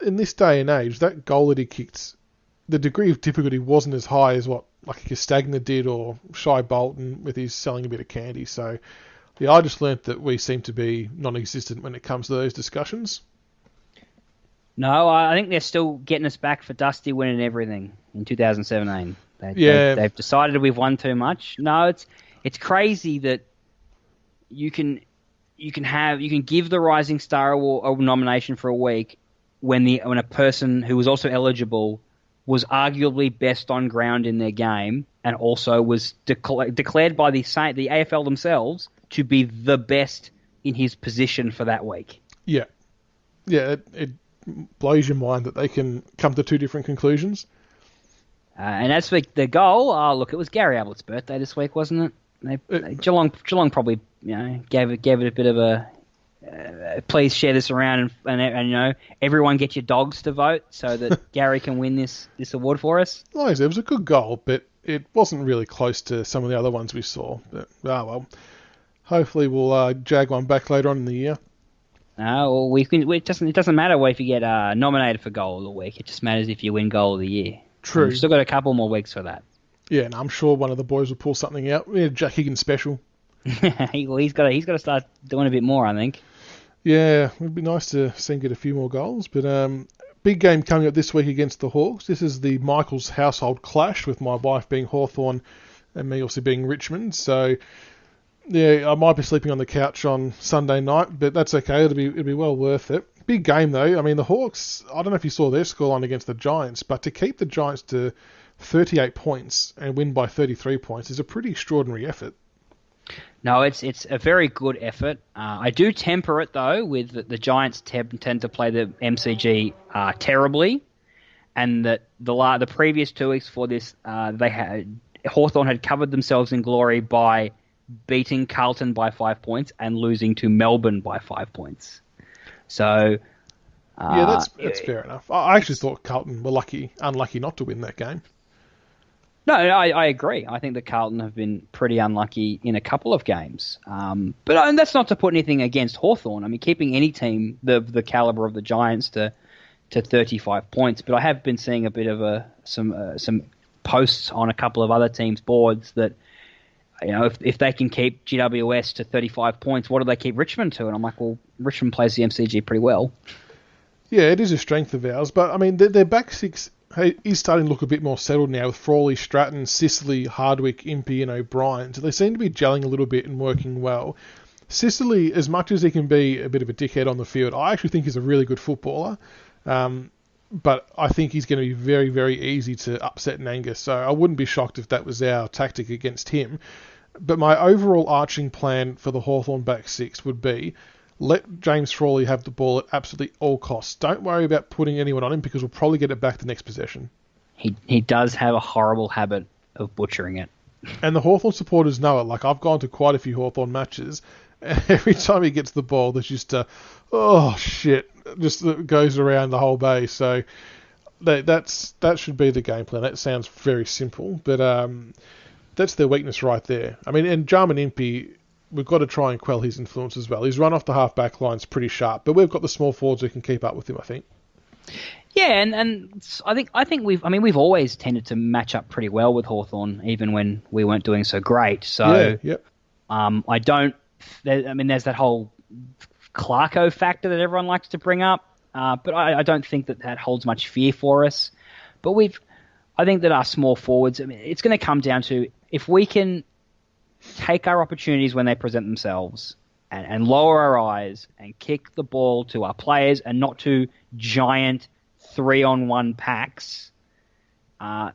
in this day and age, that goal that he kicked, the degree of difficulty wasn't as high as what like Castagna did or Shai Bolton with his selling a bit of candy. So, yeah, I just learnt that we seem to be non-existent when it comes to those discussions. No, I think they're still getting us back for Dusty winning everything in 2017. They've decided we've won too much. No, it's crazy that you can give the Rising Star Award a nomination for a week when a person who was also eligible was arguably best on ground in their game and also was declared by the AFL themselves to be the best in his position for that week. Yeah. Yeah, it blows your mind that they can come to two different conclusions. And as for the goal, look, it was Gary Ablett's birthday this week, wasn't it? Geelong probably gave it a bit of a please share this around and everyone get your dogs to vote so that Gary can win this award for us. Like I said, it was a good goal, but it wasn't really close to some of the other ones we saw. But well, hopefully we'll jag one back later on in the year. No, it doesn't matter if you get nominated for goal of the week. It just matters if you win goal of the year. True. We've still got a couple more weeks for that. Yeah, and I'm sure one of the boys will pull something out. Yeah, Jack Higgins special. He's got to start doing a bit more, I think. Yeah, it'd be nice to see him get a few more goals. But big game coming up this week against the Hawks. This is the Michaels household clash, with my wife being Hawthorn and me also being Richmond. So yeah, I might be sleeping on the couch on Sunday night, but that's okay. It'll be well worth it. Big game though. I mean, the Hawks, I don't know if you saw their scoreline against the Giants, but to keep the Giants to 38 points and win by 33 points is a pretty extraordinary effort. No, it's a very good effort. I do temper it though with the Giants tend to play the MCG terribly, and that the previous 2 weeks for this, Hawthorn had covered themselves in glory by beating Carlton by 5 points and losing to Melbourne by 5 points. So yeah, that's fair enough. I actually thought Carlton were unlucky not to win that game. No, I agree. I think that Carlton have been pretty unlucky in a couple of games. But that's not to put anything against Hawthorn. I mean, keeping any team the caliber of the Giants to 35 points. But I have been seeing a bit of some posts on a couple of other teams' boards that, if they can keep GWS to 35 points, what do they keep Richmond to? And I'm like, well, Richmond plays the MCG pretty well. Yeah, it is a strength of ours. But, I mean, their back six is starting to look a bit more settled now with Frawley, Stratton, Sicily, Hardwick, Impey and O'Brien. So they seem to be gelling a little bit and working well. Sicily, as much as he can be a bit of a dickhead on the field, I actually think he's a really good footballer. But I think he's going to be very, very easy to upset in Angus. So I wouldn't be shocked if that was our tactic against him. But my overall arching plan for the Hawthorn back six would be let James Frawley have the ball at absolutely all costs. Don't worry about putting anyone on him because we'll probably get it back the next possession. He does have a horrible habit of butchering it. And the Hawthorn supporters know it. Like, I've gone to quite a few Hawthorn matches. Every time he gets the ball, there's just just goes around the whole base. So that should be the game plan. That sounds very simple, but that's their weakness right there. I mean, and Jarman Impey, we've got to try and quell his influence as well. His run off the half-back line's pretty sharp, but we've got the small forwards who can keep up with him, I think. Yeah, and I think we've always tended to match up pretty well with Hawthorn, even when we weren't doing so great. So, yeah, yep. There's that whole Clarko factor that everyone likes to bring up, but I don't think that holds much fear for us. But I think that our small forwards, it's going to come down to if we can take our opportunities when they present themselves and lower our eyes and kick the ball to our players and not to giant 3-on-1 packs,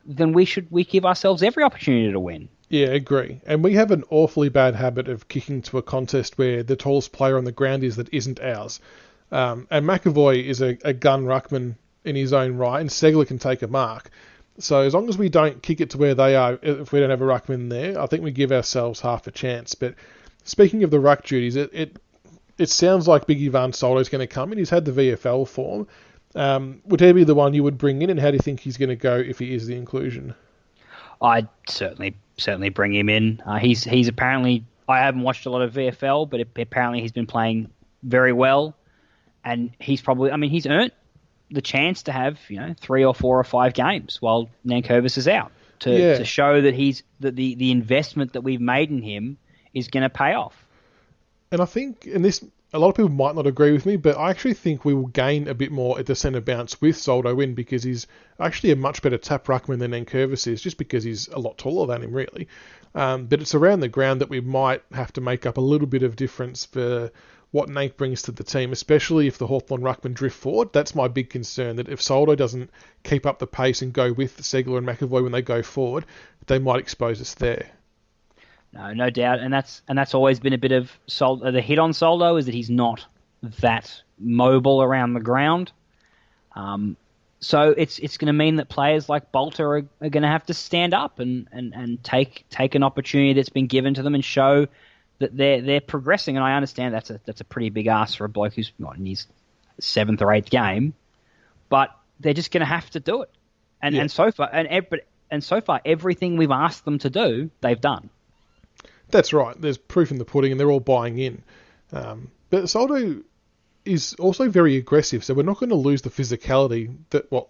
then we give ourselves every opportunity to win. Yeah, agree. And we have an awfully bad habit of kicking to a contest where the tallest player on the ground that isn't ours. And McAvoy is a gun ruckman in his own right, and Segler can take a mark. So as long as we don't kick it to where they are, if we don't have a ruckman there, I think we give ourselves half a chance. But speaking of the ruck duties, it sounds like Biggie Van Soldo's going to come in. He's had the VFL form. Would he be the one you would bring in, and how do you think he's going to go if he is the inclusion? I'd certainly bring him in. He's apparently, I haven't watched a lot of VFL, but apparently he's been playing very well, and he's earned the chance to have 3 or 4 or 5 games while Nankervis is out to show that the investment that we've made in him is going to pay off. And I think a lot of people might not agree with me, but I actually think we will gain a bit more at the centre bounce with Soldo in because he's actually a much better tap ruckman than Nankervis is, just because he's a lot taller than him, really. But it's around the ground that we might have to make up a little bit of difference for what Nank brings to the team, especially if the Hawthorn ruckman drift forward. That's my big concern, that if Soldo doesn't keep up the pace and go with Segler and McAvoy when they go forward, they might expose us there. No doubt, and that's always been a bit of the hit on Soldo is that he's not that mobile around the ground. So it's going to mean that players like Bolter are going to have to stand up and take an opportunity that's been given to them and show that they're progressing. And I understand that's a pretty big ask for a bloke who's not in his 7th or 8th game, but they're just going to have to do it. And so far everything we've asked them to do, they've done. That's right. There's proof in the pudding, and they're all buying in. But Soldo is also very aggressive, so we're not going to lose the physicality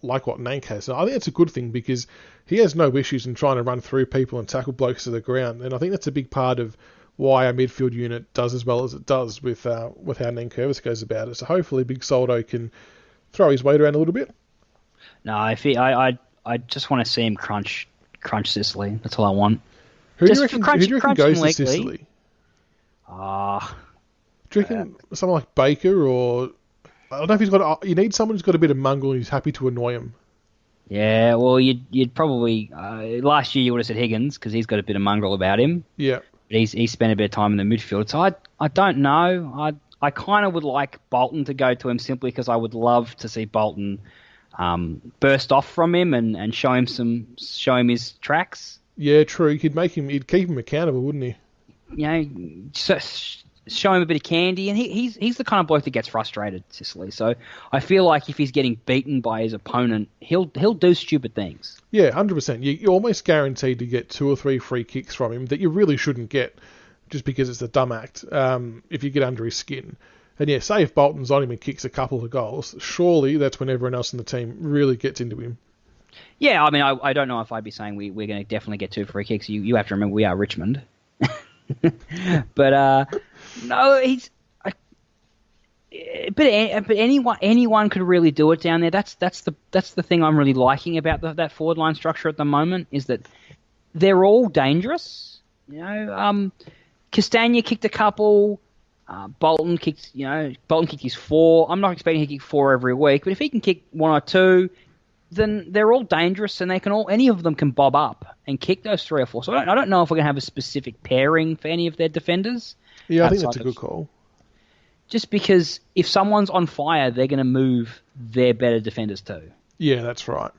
like what Nank has. So I think that's a good thing because he has no issues in trying to run through people and tackle blokes to the ground, and I think that's a big part of why our midfield unit does as well as it does with how Nankervis goes about it. So hopefully Big Soldo can throw his weight around a little bit. No, I just want to see him crunch Sicily. That's all I want. Who do you reckon goes to Sicily? Do you reckon someone like Baker or... I don't know if he's got... You need someone who's got a bit of mongrel and who's happy to annoy him. Yeah, well, you'd probably... last year you would have said Higgins because he's got a bit of mongrel about him. Yeah. but he spent a bit of time in the midfield. So I don't know. I kind of would like Bolton to go to him simply because I would love to see Bolton burst off from him and show him his tracks. Yeah, true. He'd keep him accountable, wouldn't he? You know, show him a bit of candy, and he's the kind of bloke that gets frustrated, Sicily. So I feel like if he's getting beaten by his opponent, he'll do stupid things. Yeah, 100%. You're almost guaranteed to get 2 or 3 free kicks from him that you really shouldn't get just because it's a dumb act if you get under his skin. And yeah, say if Bolton's on him and kicks a couple of goals, surely that's when everyone else in the team really gets into him. Yeah, I mean, I don't know if I'd be saying we're going to definitely get 2 free kicks. You have to remember we are Richmond. But no, but anyone could really do it down there. That's the thing I'm really liking about that forward line structure at the moment is that they're all dangerous. You know, Castagna kicked a couple. Bolton kicked his 4. I'm not expecting he to kick 4 every week, but if he can kick 1 or 2, then they're all dangerous, and any of them can bob up and kick those 3 or 4. So I don't know if we're going to have a specific pairing for any of their defenders. Yeah, I think that's a good call. Just because if someone's on fire, they're going to move their better defenders too. Yeah, that's right.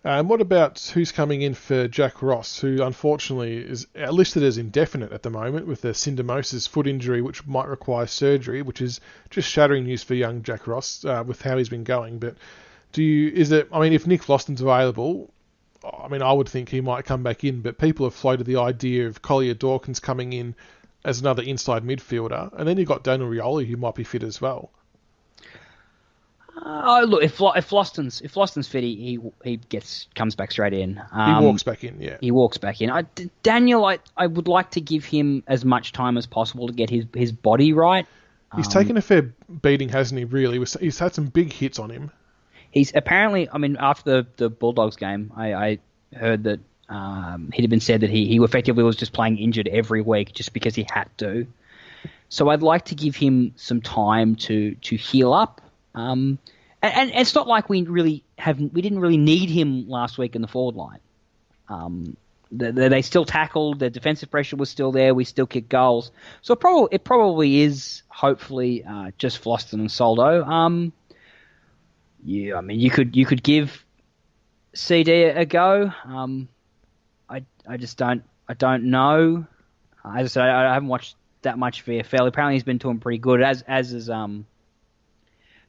And what about who's coming in for Jack Ross, who unfortunately is listed as indefinite at the moment with the syndesmosis foot injury, which might require surgery, which is just shattering news for young Jack Ross with how he's been going. But if Nick Floston's available, I would think he might come back in, but people have floated the idea of Collier Dawkins coming in as another inside midfielder, and then you've got Daniel Rioli who might be fit as well. Look, if Floston's fit, he comes back straight in. He walks back in, yeah. He walks back in. Daniel, I would like to give him as much time as possible to get his body right. He's taken a fair beating, hasn't he, really? He's had some big hits on him. He's apparently, after the Bulldogs game, I heard that it had been said that he effectively was just playing injured every week just because he had to. So I'd like to give him some time to heal up. And it's not like we didn't really need him last week in the forward line. They still tackled, the defensive pressure was still there, we still kicked goals. So it probably is hopefully just Floston and Soldo. Yeah, you could give CD a go. I just don't know. As I said, I haven't watched that much VFL. Apparently, he's been doing pretty good. As is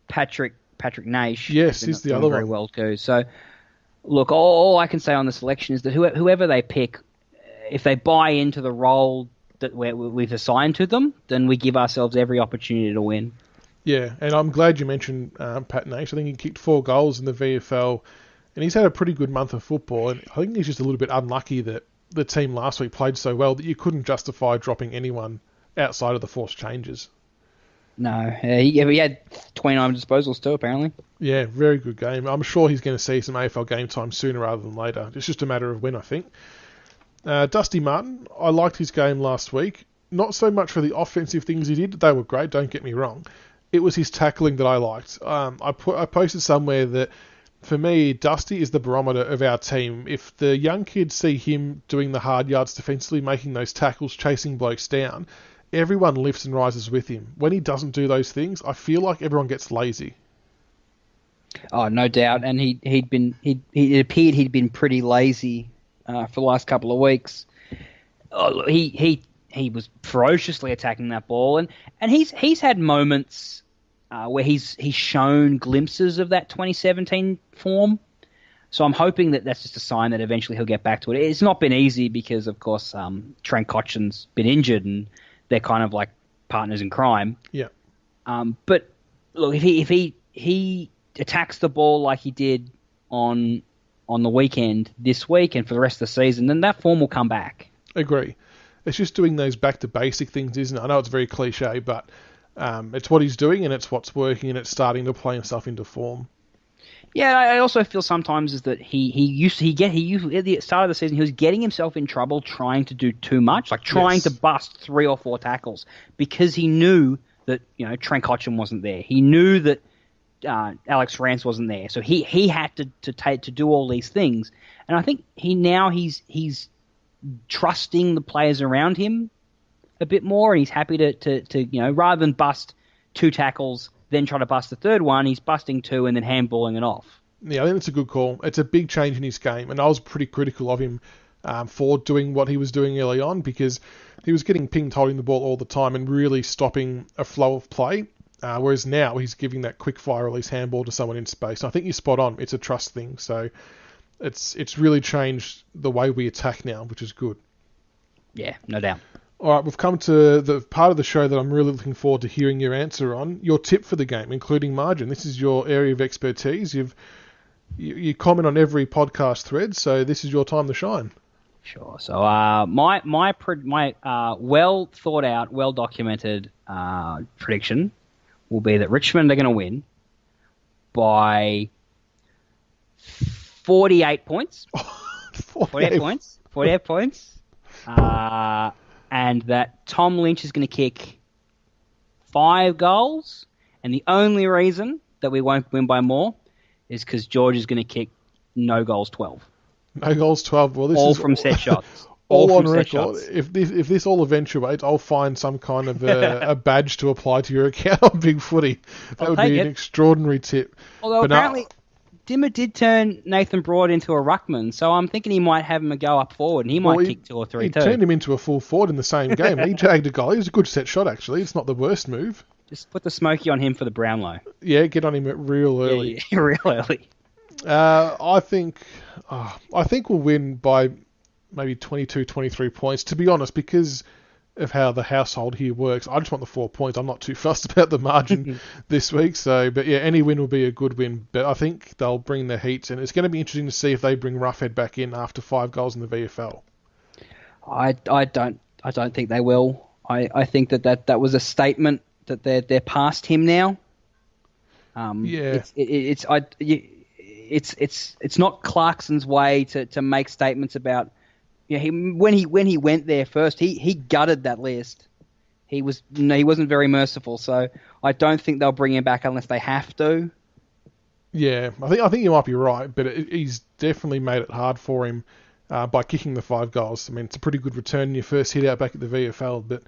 Patrick Naish. Yes, he's the other one. Very well too. So, look, all I can say on the selection is that whoever they pick, if they buy into the role that we've assigned to them, then we give ourselves every opportunity to win. Yeah, and I'm glad you mentioned Pat Naish. I think he kicked 4 goals in the VFL, and he's had a pretty good month of football. And I think he's just a little bit unlucky that the team last week played so well that you couldn't justify dropping anyone outside of the forced changes. No, he had 29 disposals too, apparently. Yeah, very good game. I'm sure he's going to see some AFL game time sooner rather than later. It's just a matter of when, I think. Dusty Martin, I liked his game last week. Not so much for the offensive things he did. They were great, don't get me wrong. It was his tackling that I liked. I posted somewhere that, for me, Dusty is the barometer of our team. If the young kids see him doing the hard yards defensively, making those tackles, chasing blokes down, everyone lifts and rises with him. When he doesn't do those things, I feel like everyone gets lazy. Oh, no doubt. And it appeared he'd been pretty lazy for the last couple of weeks. Oh, he was ferociously attacking that ball, and he's had moments where he's shown glimpses of that 2017 form. So I'm hoping that that's just a sign that eventually he'll get back to it. It's not been easy because, of course, Trent Cotchin's been injured and they're kind of like partners in crime. Yeah. But look, if he attacks the ball like he did on the weekend this week and for the rest of the season, then that form will come back. Agree. It's just doing those back to basic things, isn't it? I know it's very cliche, but it's what he's doing and it's what's working and it's starting to play himself into form. Yeah, I also feel sometimes is that he used at the start of the season he was getting himself in trouble trying to do too much, like trying to bust 3 or 4 tackles because he knew that Trent Cotchin wasn't there. He knew that Alex Rance wasn't there, so he had to do all these things. And I think he's trusting the players around him a bit more, and he's happy to rather than bust 2 tackles, then try to bust the third one, he's busting 2 and then handballing it off. Yeah, I think it's a good call. It's a big change in his game, and I was pretty critical of him for doing what he was doing early on, because he was getting pinged holding the ball all the time and really stopping a flow of play, whereas now he's giving that quick fire release handball to someone in space. And I think you're spot on. It's a trust thing, so it's really changed the way we attack now, which is good. Yeah, no doubt. All right, we've come to the part of the show that I'm really looking forward to hearing your answer on. Your tip for the game, including margin. This is your area of expertise. You comment on every podcast thread, so this is your time to shine. Sure. So my well thought out, well documented prediction will be that Richmond are going to win by 48 points. 48 points. 48 points. And that Tom Lynch is going to kick 5 goals, and the only reason that we won't win by more is because George is going to kick no goals 12. No goals 12. Well, this all is from set shots. All on record. If this all eventuates, I'll find some kind of a badge to apply to your account on BigFooty. That would be an extraordinary tip. Although apparently Dimmer did turn Nathan Broad into a ruckman, so I'm thinking he might have him a go up forward, and he might kick 2 or 3 too. He turned him into a full forward in the same game. He jagged a goal. It was a good set shot, actually. It's not the worst move. Just put the smoky on him for the Brownlow. Yeah, get on him real early. Yeah, real early. I think we'll win by maybe 22, 23 points, to be honest, because of how the household here works. I just want the 4 points. I'm not too fussed about the margin this week. So, but yeah, any win will be a good win. But I think they'll bring the heat, and it's going to be interesting to see if they bring Roughhead back in after 5 goals in the VFL. I don't think they will. I think that was a statement that they're past him now. It's not Clarkson's way to make statements about. Yeah, when he went there first, he gutted that list. He wasn't very merciful, so I don't think they'll bring him back unless they have to. Yeah, I think you might be right, but he's definitely made it hard for him by kicking the 5 goals. I mean, it's a pretty good return in your first hit out back at the VFL, but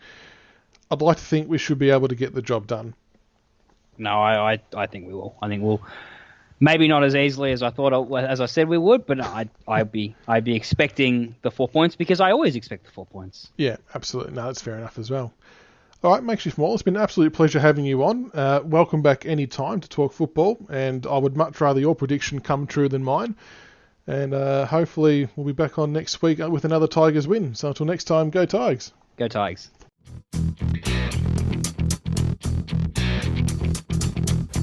I'd like to think we should be able to get the job done. No, I think we will. I think we'll. Maybe not as easily as I thought, as I said we would, but I'd be expecting the 4 points, because I always expect the 4 points. Yeah, absolutely. No, that's fair enough as well. All right, Makeshft Mauler, it's been an absolute pleasure having you on. Welcome back any time to talk football, and I would much rather your prediction come true than mine. And hopefully we'll be back on next week with another Tigers win. So until next time, go Tigers. Go Tigers.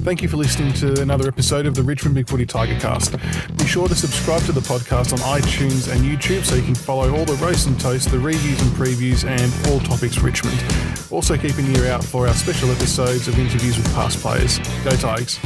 Thank you for listening to another episode of the Richmond BigFooty Tigercast. Be sure to subscribe to the podcast on iTunes and YouTube so you can follow all the roast and toast, the reviews and previews, and all topics Richmond. Also keep an ear out for our special episodes of interviews with past players. Go Tigers.